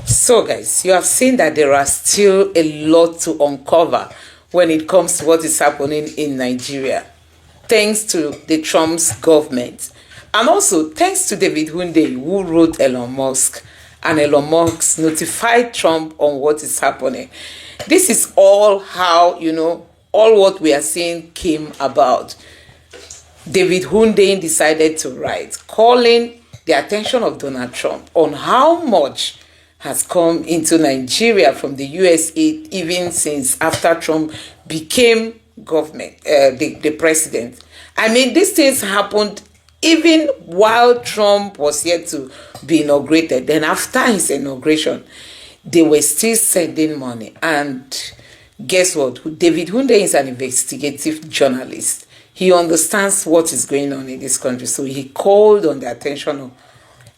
So guys, you have seen that there are still a lot to uncover when it comes to what is happening in Nigeria, thanks to the Trump's government, and also thanks to David Hunde, who wrote Elon Musk, and Elon Musk notified Trump on what is happening. This is all how, all what we are seeing came about. David Hunde decided to write, calling the attention of Donald Trump on how much has come into Nigeria from the USA even since after Trump became the president. I mean, these things happened even while Trump was yet to be inaugurated. Then after his inauguration, they were still sending money. And guess what? David Hunde is an investigative journalist. He understands what is going on in this country. So he called on the attention of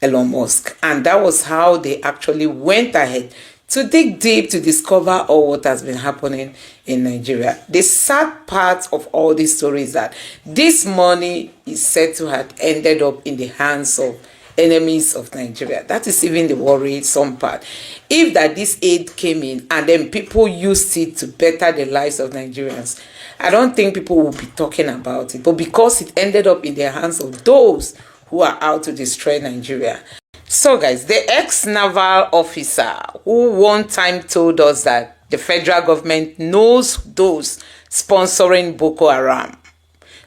Elon Musk. And that was how they actually went ahead to dig deep to discover all what has been happening in Nigeria. The sad part of all this story is that this money is said to have ended up in the hands of enemies of Nigeria. That is even the worrisome part. If that this aid came in and then people used it to better the lives of Nigerians, I don't think people will be talking about it. But because it ended up in the hands of those who are out to destroy Nigeria. So guys, the ex-naval officer who one time told us that the federal government knows those sponsoring Boko Haram,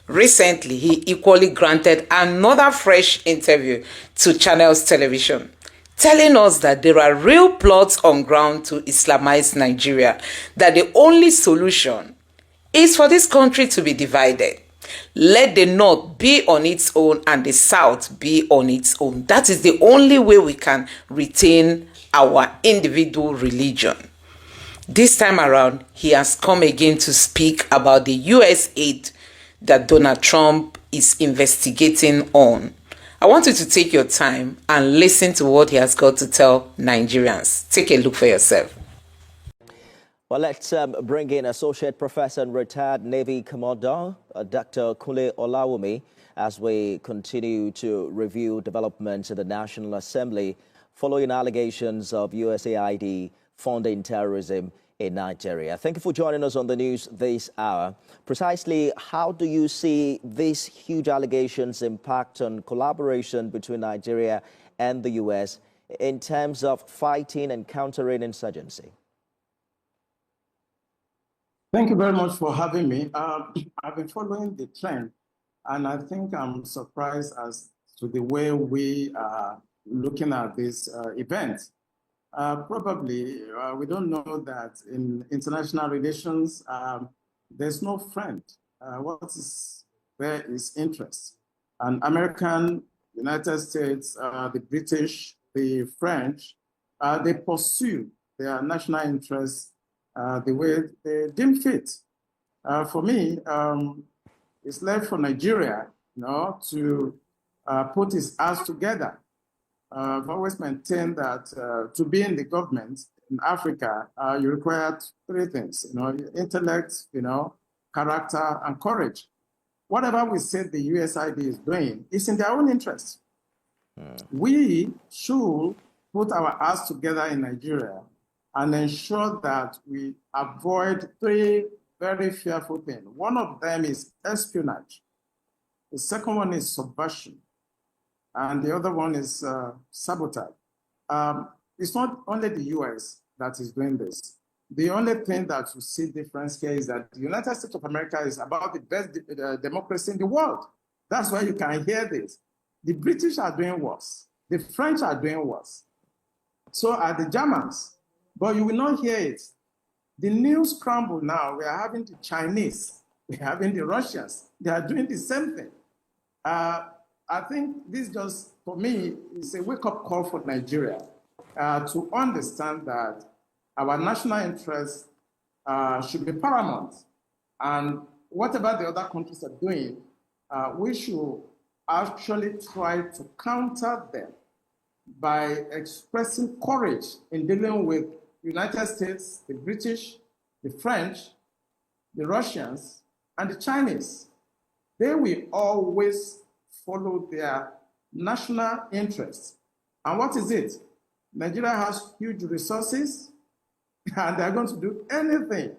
recently he equally granted another fresh interview to Channels Television, telling us that there are real plots on ground to Islamize Nigeria, that the only solution is for this country to be divided. Let the North be on its own and the South be on its own. That is the only way we can retain our individual religion. This time around, he has come again to speak about the US aid that Donald Trump is investigating on. I want you to take your time and listen to what he has got to tell Nigerians. Take a look for yourself. Well, let's bring in Associate Professor and retired Navy Commodore, Dr. Kule Olawumi, as we continue to review developments in the National Assembly following allegations of USAID funding terrorism in Nigeria. Thank you for joining us on the news this hour. Precisely, how do you see these huge allegations impact on collaboration between Nigeria and the U.S. in terms of fighting and countering insurgency? Thank you very much for having me. I've been following the trend, and I think I'm surprised as to the way we are looking at this event. Probably, we don't know that in international relations, there's no friend. What is there is interest. And American, United States, the British, the French, they pursue their national interests the way they deem fit. For me, it's left for Nigeria, to put its ass together. I've always maintained that to be in the government in Africa, you require three things: intellect, character, and courage. Whatever we say the USID is doing is in their own interest. We should put our ass together in Nigeria and ensure that we avoid three very fearful things. One of them is espionage. The second one is subversion. And the other one is sabotage. It's not only the US that is doing this. The only thing that you see difference here is that the United States of America is about the best democracy in the world. That's why you can hear this. The British are doing worse. The French are doing worse. So are the Germans. But you will not hear it. The news scramble now. We are having the Chinese. We are having the Russians. They are doing the same thing. I think this just, for me, is a wake-up call for Nigeria to understand that our national interests should be paramount. And whatever the other countries are doing, we should actually try to counter them by expressing courage in dealing with the United States, the British, the French, the Russians, and the Chinese. They will always follow their national interests. And what is it? Nigeria has huge resources, and they're going to do anything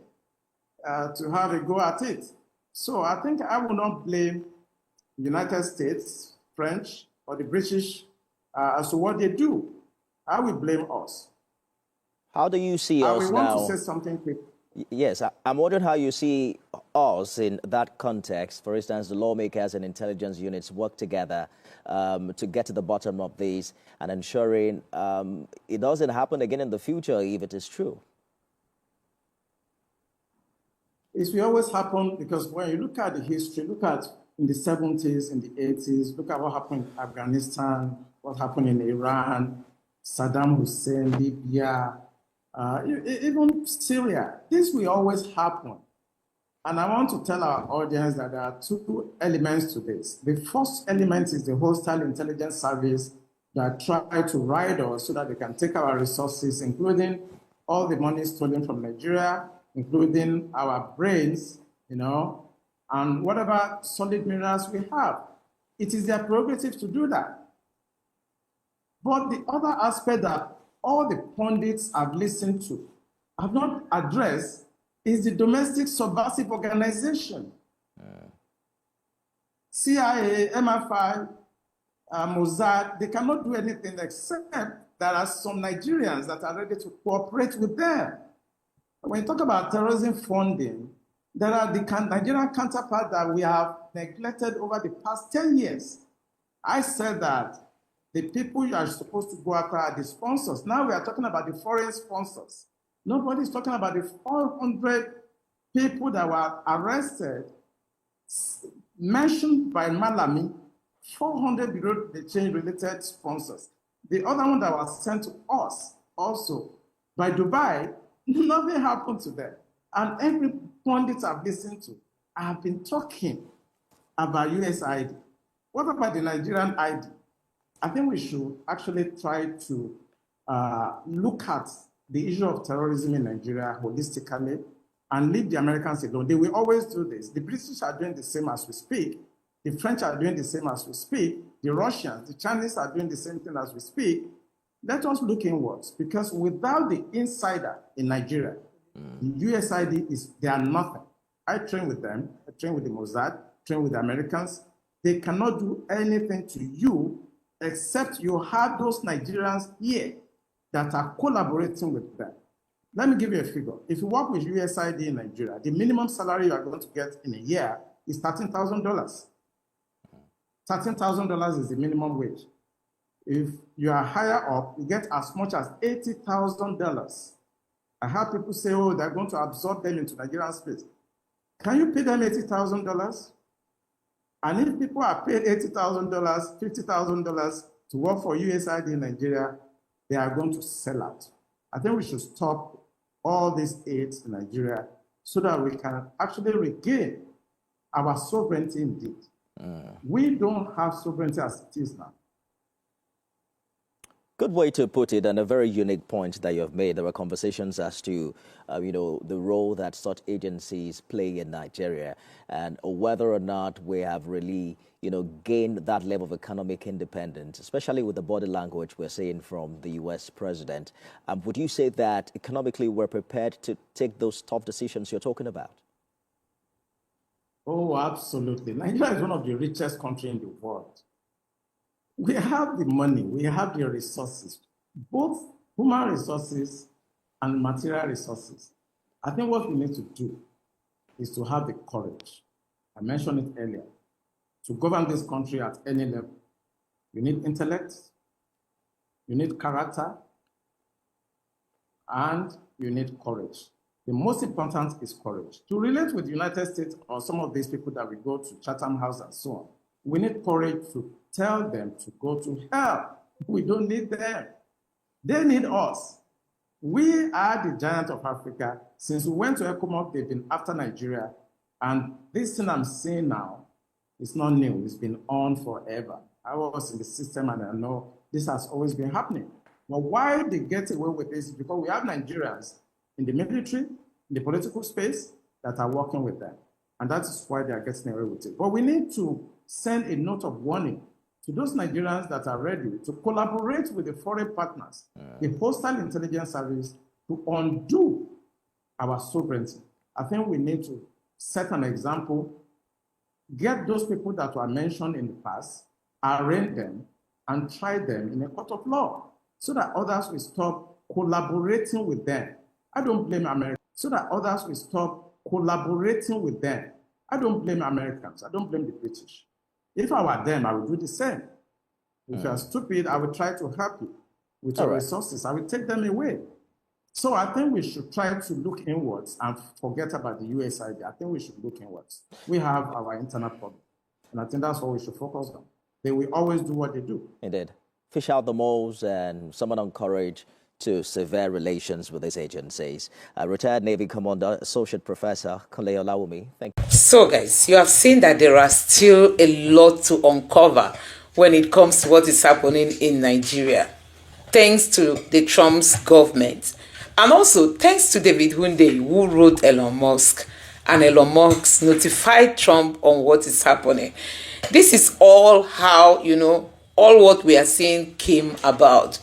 to have a go at it. So I think I will not blame the United States, French, or the British as to what they do. I will blame us. How do you see I us will now? want to say something quick. Yes, I'm wondering how you see us in that context. For instance, the lawmakers and intelligence units work together to get to the bottom of this and ensuring it doesn't happen again in the future if it is true. It will always happen because when you look at the history, look at in the 70s, in the 80s, look at what happened in Afghanistan, what happened in Iran, Saddam Hussein, Libya, even Syria. This will always happen. And I want to tell our audience that there are two elements to this. The first element is the hostile intelligence service that try to ride us so that they can take our resources, including all the money stolen from Nigeria, including our brains, and whatever solid minerals we have. It is their prerogative to do that. But the other aspect that all the pundits have listened to have not addressed is the domestic subversive organization. CIA, MI5, Mossad, they cannot do anything except there are some Nigerians that are ready to cooperate with them. When you talk about terrorism funding, there are the Nigerian counterparts that we have neglected over the past 10 years. I said that the people you are supposed to go after are the sponsors. Now we are talking about the foreign sponsors. Nobody's talking about the 400 people that were arrested, mentioned by Malami, 400 below the chain related sponsors. The other one that was sent to us also by Dubai, nothing happened to them. And every pundit I've listened to, I have been talking about USID. What about the Nigerian ID? I think we should actually try to look at the issue of terrorism in Nigeria holistically and leave the Americans alone. They will always do this. The British are doing the same as we speak. The French are doing the same as we speak. The Russians, the Chinese are doing the same thing as we speak. Let us look inwards, because without the insider in Nigeria, the USID they are nothing. I train with them. I train with the Mossad, train with the Americans. They cannot do anything to you except you have those Nigerians here that are collaborating with them. Let me give you a figure. If you work with USID in Nigeria, the minimum salary you are going to get in a year is $13,000. $13,000 is the minimum wage. If you are higher up, you get as much as $80,000. I have people say, oh, they're going to absorb them into Nigerian space. Can you pay them $80,000? And if people are paid $80,000, $50,000 to work for USID in Nigeria, they are going to sell out. I think we should stop all these aids in Nigeria so that we can actually regain our sovereignty indeed. We don't have sovereignty as it is now. Good way to put it, and a very unique point that you have made. There were conversations as to, the role that such agencies play in Nigeria and whether or not we have really, gained that level of economic independence, especially with the body language we're seeing from the U.S. president. Would you say that economically we're prepared to take those tough decisions you're talking about? Oh, absolutely. Nigeria is one of the richest countries in the world. We have the money, we have the resources, both human resources and material resources. I think what we need to do is to have the courage, I mentioned it earlier, to govern this country at any level. You need intellect, you need character, and you need courage. The most important is courage. To relate with the United States or some of these people that we go to Chatham House and so on, we need courage to tell them to go to hell. We don't need them. They need us. We are the giant of Africa. Since we went to ECOMOG, they've been after Nigeria. And this thing I'm saying now is not new. It's been on forever. I was in the system and I know this has always been happening. But why they get away with this is because we have Nigerians in the military, in the political space, that are working with them. And that is why they are getting away with it. But we need to send a note of warning to those Nigerians that are ready to collaborate with the foreign partners, the hostile intelligence service, to undo our sovereignty. I think we need to set an example, get those people that were mentioned in the past, arraign them, and try them in a court of law so that others will stop collaborating with them. I don't blame Americans. So that others will stop collaborating with them. I don't blame Americans. I don't blame the British. If I were them, I would do the same. If you are stupid, I would try to help you with your resources. I will take them away. So I think we should try to look inwards and forget about the US idea. I think we should look inwards. We have our internal problem. And I think that's what we should focus on. They will always do what they do. Indeed. Fish out the moles and someone encouraged to sever relations with these agencies. Retired Navy Commander, Associate Professor Kunle Olawumi. Thank you. So guys, you have seen that there are still a lot to uncover when it comes to what is happening in Nigeria. Thanks to the Trump's government. And also thanks to David Hunde, who wrote Elon Musk. And Elon Musk notified Trump on what is happening. This is all how, all what we are seeing came about.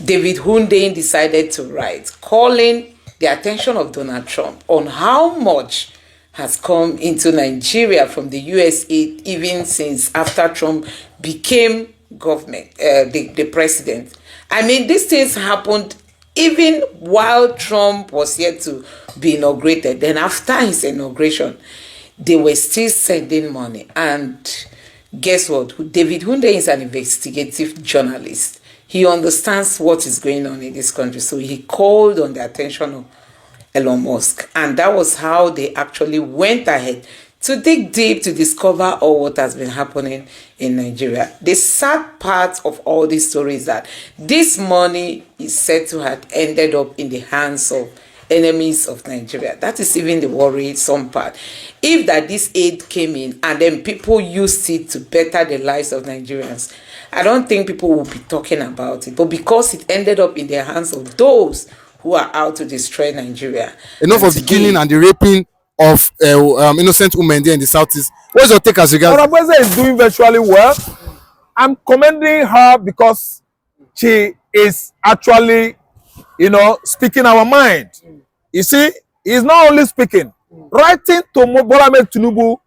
David Hunde decided to write, calling the attention of Donald Trump on how much has come into Nigeria from the US aid, even since after Trump became the president. I mean, these things happened even while Trump was yet to be inaugurated. Then after his inauguration, they were still sending money. And guess what? David Hunde is an investigative journalist. He understands what is going on in this country. So he called on the attention of Elon Musk. And that was how they actually went ahead to dig deep to discover all what has been happening in Nigeria. The sad part of all this story is that this money is said to have ended up in the hands of enemies of Nigeria. That is even the worrisome part. If that this aid came in and then people used it to better the lives of Nigerians, I don't think people will be talking about it. But because it ended up in the hands of those who are out to destroy Nigeria. Enough of the killing and the raping of innocent women there in the southeast. What's your take as regards? Arabese is doing virtually well. I'm commending her because she is actually, speaking our mind. You see, he's not only speaking. Writing to Bola Tinubu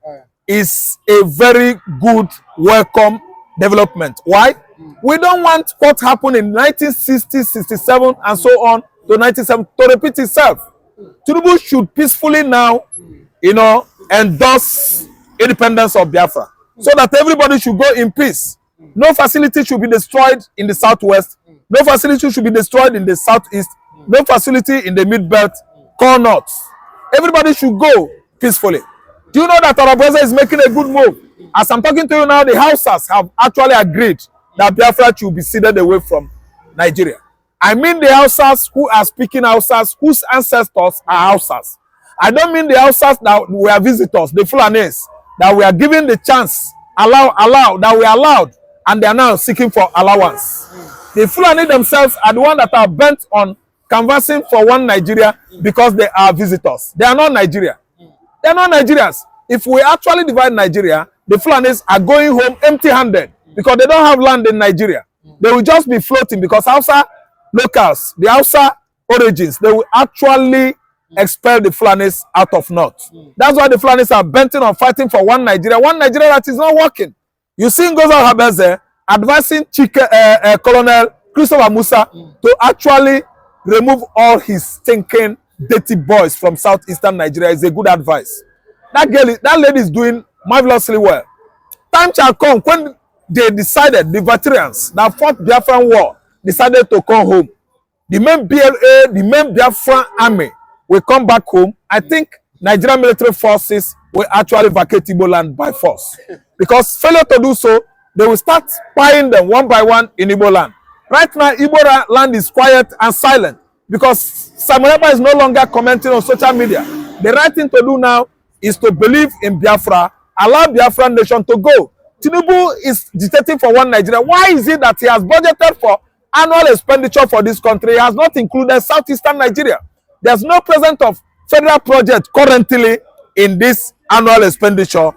is a very good, welcome development. Why? We don't want what happened in 1960, 67, and so on to 1970 to repeat itself. Tinubu should peacefully now, endorse independence of Biafra, so that everybody should go in peace. No facility should be destroyed in the southwest. No facility should be destroyed in the southeast. No facility in the mid-belt, core north. Everybody should go peacefully. Do you know that Arabese is making a good move? As I'm talking to you now, the Hausas have actually agreed that Biafra should be ceded away from Nigeria. I mean the Hausas who are speaking Hausas, whose ancestors are Hausas. I don't mean the Hausas that were visitors, the Fulanis, that we are given the chance, that we are allowed, and they are now seeking for allowance. The Fulani themselves are the ones that are bent on canvassing for one Nigeria because they are visitors. They are not Nigeria. They are not Nigerians. If we actually divide Nigeria, the Fulanis are going home empty-handed because they don't have land in Nigeria. They will just be floating because Hausa locals, the Hausa origins, they will actually expel the Fulanis out of North. That's why the Fulanis are bent on fighting for one Nigeria that is not working. You see Ngozi Arabese advising Colonel Christopher Musa to actually remove all his stinking dirty boys from southeastern Nigeria is a good advice. That lady is doing marvelously well. Time shall come when they decided, the veterans that fought Biafran war, decided to come home. The main BLA, the main Biafran army will come back home. I think Nigerian military forces will actually vacate Igbo land by force. Because failure to do so, they will start spying them one by one in Igbo land. Right now, Igbo land is quiet and silent because Samuel Eba is no longer commenting on social media. The right thing to do now is to believe in Biafra, allow Biafran nation to go. Tinubu is dictating for one Nigeria. Why is it that he has budgeted for annual expenditure for this country? He has not included southeastern Nigeria. There's no present of federal project currently in this annual expenditure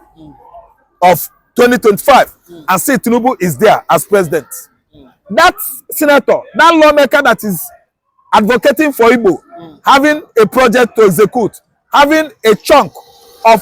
of 2025 and see Tinubu is there as president. That senator, that lawmaker that is advocating for Igbo, having a project to execute, having a chunk of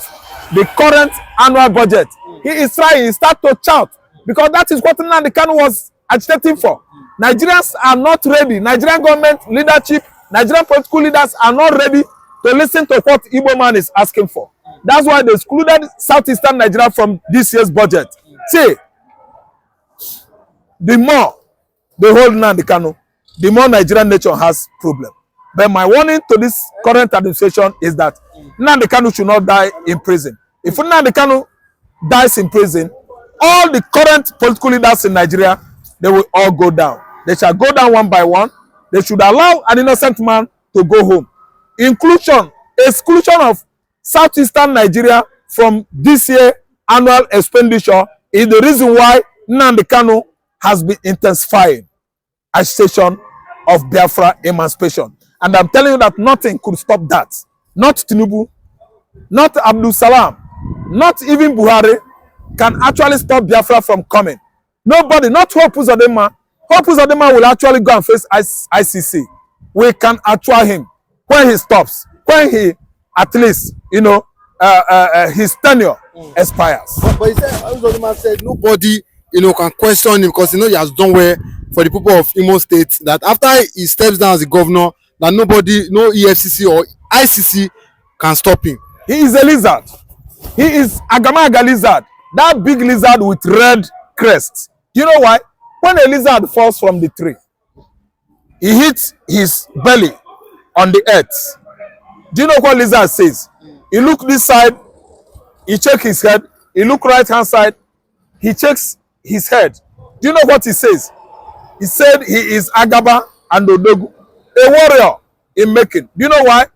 the current annual budget, he is trying, he start to shout, because that is what Nnamdi Kanu was agitating for. Nigerians are not ready. Nigerian government leadership, Nigerian political leaders are not ready to listen to what Igbo man is asking for. That's why they excluded southeastern Nigeria from this year's budget. See, the more they hold Nnamdi Kanu, the more Nigerian nation has problem. But my warning to this current administration is that Nnamdi Kanu should not die in prison. If Nnamdi Kanu dies in prison, all the current political leaders in Nigeria, they will all go down. They shall go down one by one. They should allow an innocent man to go home. Exclusion of southeastern Nigeria from this year annual expenditure is the reason why Nnamdi Kanu has been intensifying agitation of Biafra emancipation. And I'm telling you that nothing could stop that. Not Tinubu, not Abdul Salam, not even Buhari can actually stop Biafra from coming. Nobody, not Hope Uzodinma. Hope Uzodinma will actually go and face ICC. We can actual him when he stops, when he, at least, you know, his tenure expires. But he said, Uzodinma said nobody, you know, can question him because, you know, he has done well for the people of Imo State, that after he steps down as the governor, that nobody, no EFCC or ICC can stop him. He is a lizard. He is Agamaga lizard. That big lizard with red crest. Do you know why? When a lizard falls from the tree, he hits his belly on the earth. Do you know what lizard says? He look this side, he check his head. He look right hand side, he checks his head. Do you know what he says? He said he is Agaba and Odogu, a warrior in making. Do you know why?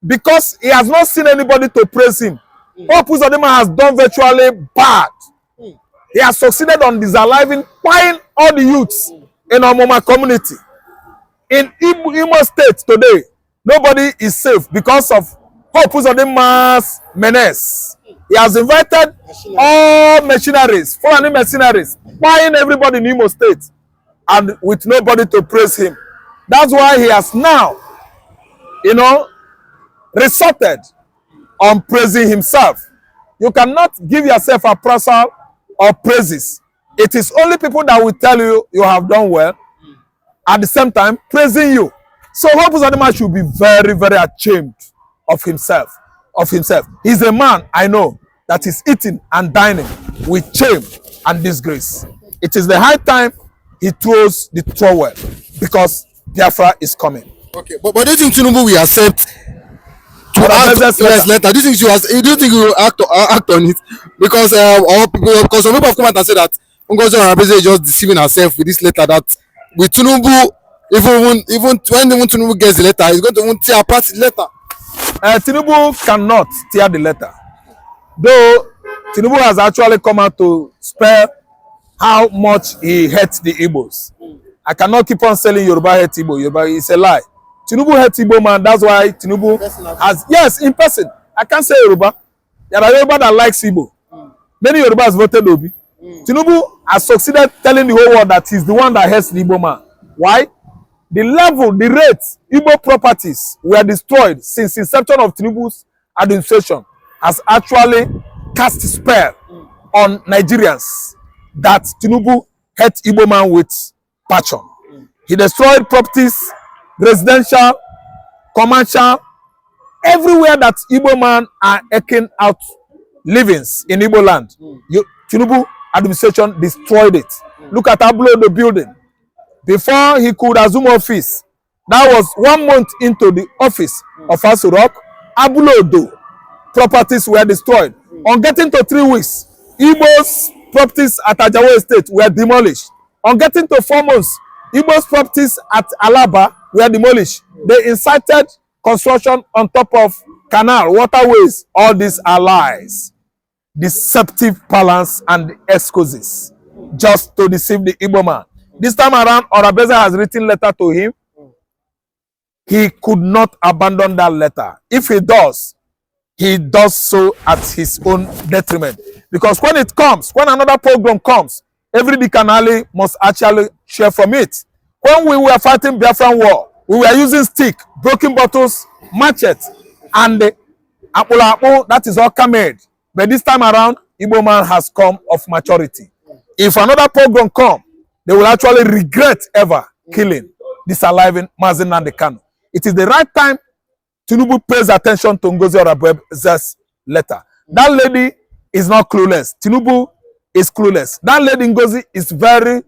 Because he has not seen anybody to praise him. Hope Uzodinma has done virtually bad. He has succeeded on disaliving, buying all the youths in Omoma community. In Imo State today, nobody is safe because of Hope Uzodinma's menace. He has invited all mercenaries, Fulani mercenaries, buying everybody in Imo State, and with nobody to praise him. That's why he has now, you know, resorted on praising himself. You cannot give yourself appraisal or praises. It is only people that will tell you you have done well, at the same time praising you. So Hope Uzodinma should be very, very ashamed of himself. He's a man, I know, that is eating and dining with shame and disgrace. It is the high time he throws the towel, because Biafra is coming. Okay, but do you think Tinubu will accept to act yes, letter? Do you think he will act on it? Because because some people have come out and said that Ngozi Oronabeze is just deceiving herself with this letter, that with Tinubu, even when Tinubu gets the letter, he's going to even tear apart the letter. Tinubu cannot tear the letter. Though Tinubu has actually come out to spell how much he hates the Igbos. I cannot keep on selling Yoruba hate Igbo. Yoruba is a lie. Tinubu hates Igbo, man. That's why Tinubu has, yes, in person. I can't say Yoruba. There are Yoruba that likes Igbo. Many Yorubas voted Obi. Tinubu has succeeded telling the whole world that he's the one that hates the Igbo man. Why? The level, the rate Igbo properties were destroyed since inception of Tinubu's administration has actually cast a spell on Nigerians that Tinubu hates Igbo man with passion. He destroyed properties, residential, commercial, everywhere that Igbo man are eking out livings in Igbo land. Tinubu administration destroyed it. Look at Abulo, the building. Before he could assume office, that was 1 month into the office of Asurok, Abulodo properties were destroyed. On getting to 3 weeks, Igbo's properties at Ajawo Estate were demolished. On getting to 4 months, Igbo's properties at Alaba were demolished. They incited construction on top of canal, waterways. All these are lies, deceptive balance and excuses just to deceive the Igbo man. This time around, Oronabeze has written letter to him. He could not abandon that letter. If he does so at his own detriment. Because when it comes, when another program comes, every Dikanali must actually share from it. When we were fighting Biafran war, we were using stick, broken bottles, machetes, and apple, that is all made. But this time around, Igbo man has come of maturity. If another program come, they will actually regret ever killing, disaliving Mazen Nnamdi Kanu. It is the right time Tinubu pays attention to Ngozi Orabueze's letter. That lady is not clueless. Tinubu is clueless. That lady Ngozi is very,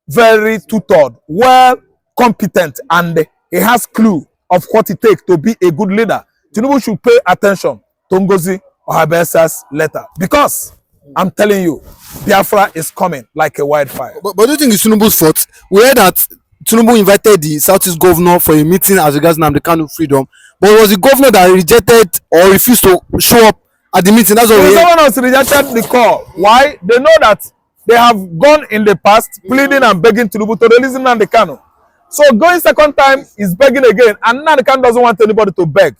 very tutored, well competent, and he has clue of what it takes to be a good leader. Tinubu should pay attention to Ngozi Orabueze's letter, because I'm telling you, Biafra is coming like a wildfire. But do you think it's Tinubu's fault? We heard that Tinubu invited the Southeast governor for a meeting as regards Nnamdi Kanu freedom, but it was the governor that rejected or refused to show up at the meeting. That's what we heard. The governors rejected the call. Why? They know that they have gone in the past pleading and begging Tinubu to release Nnamdi Kanu. So going second time is begging again, and Nnamdi Kanu doesn't want anybody to beg.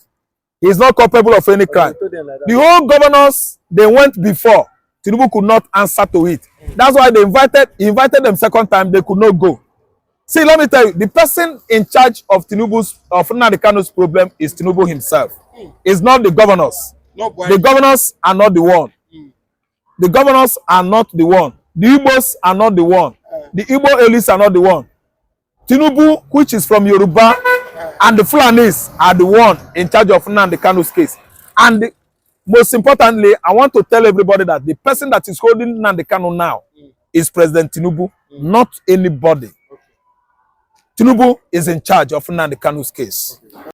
He is not culpable of any crime. The whole governors, they went before. Tinubu could not answer to it. That's why he invited them second time, they could not go. See, let me tell you, the person in charge of Nnamdi Kanu's problem is Tinubu himself. It's not the governors. The governors are not the one. The governors are not the one. The Igbos are not the one. The Igbo elites are not the one. Tinubu, which is from Yoruba, and the Fulanis are the one in charge of Nnamdi Kanu's case. And most importantly, I want to tell everybody that the person that is holding Nnamdi Kanu now is President Tinubu, not anybody. Tinubu is in charge of Nnamdi Kanu's case.